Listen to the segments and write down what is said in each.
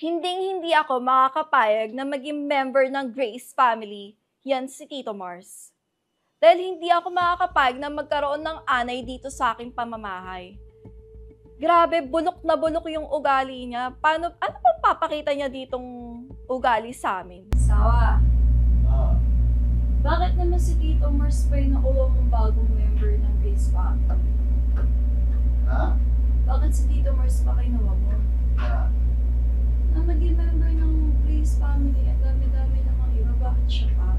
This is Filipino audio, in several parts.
Hinding-hindi ako makakapayag na maging member ng Grace family, yan si Tito Mars. Dahil hindi ako makakapayag na magkaroon ng anay dito sa aking pamamahay. Grabe, bulok na bulok yung ugali niya. Ano pang papakita niya ditong ugali sa amin? Sawa. Bakit naman si Tito Mars pa yung nakuha mong bagong member ng Grace family? Ha? Bakit si Tito Mars pa kinuha mo? Na maging member ng Grace family, ang dami-dami namang iba, bakit siya pa?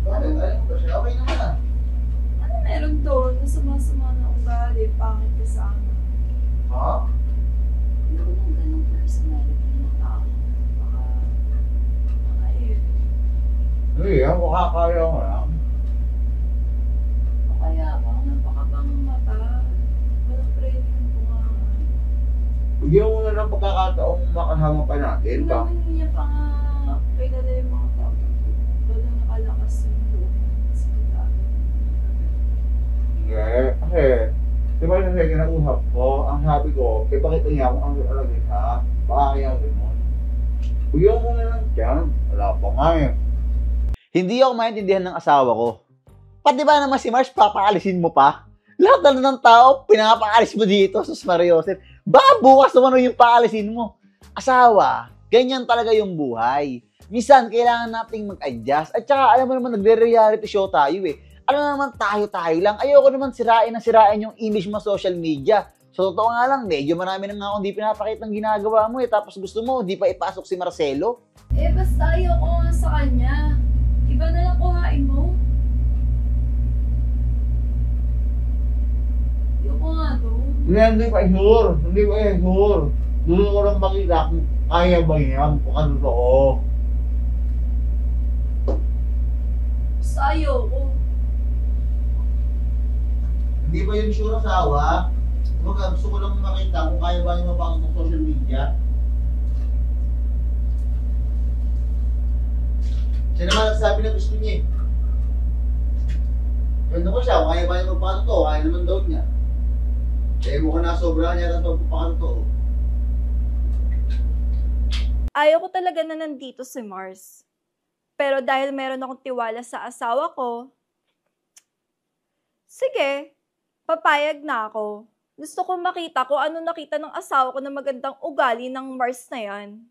Bakit? Ayaw mo ba siya? Okay naman ah. Ano meron doon na sumasama na ugali, pangit ka sana? Ha? Hindi ko nang ganong personality ng tao. Baka yun. Hindi, mukha kaya mo lang. O kaya ba, napakabang mata. Walang training ko nga. Bigyan mo na ng pagkakataong makasama pa natin Hindi pa. naman niya pa nga kilala yung mga tao. Doon na nakalakas yung loob ng sekretary. Hindi, kasi, di ba kasi kinausap ko, ang sabi ko, ipakita niya kung ano talaga siya, baka kaya ganun. Bigyan mo na lang dyan, wala pa nga eh. Hindi ako maintindihan ng asawa ko. Pati ba naman si Mars, papaalisin mo pa? Lahat na ng tao, pinapaalis mo dito, sus Maria Joseph. Baka bukas naman yung paalisin mo. Asawa, ganyan talaga yung buhay. Minsan, kailangan nating mag-adjust. At saka, alam mo naman, nagre-reality show tayo eh. Alam naman, tayo-tayo lang. Ayoko naman sirain yung image mo sa social media. So, totoo nga lang, medyo marami na nga akong di pinapakita ng ginagawa mo eh. Tapos gusto mo, di pa ipasok si Marcelo. Eh, basta ayoko nga sa kanya. Iba na lang kuhain mo. Ayoko nga doon. Hindi pa sure, hindi pa sure. Gusto ko lang makita kung kaya ba yan, kung ano totoo. Basta ayoko. Hindi ba yun sure asawa? Gusto ko lang makita kung kaya ba niya mapakot ng social media. Siya naman nagsabi na gusto niya eh. Ganda ko siya, kung kaya ba niya magpakatotoo, kaya naman daw niya. Eh mukhang nasobrahan niya at magpapakatotoo. Ayaw ko talaga na nandito si Mars. Pero dahil meron akong tiwala sa asawa ko, sige, papayag na ako. Gusto ko makita kung ano nakita ng asawa ko na magandang ugali ng Mars na yan.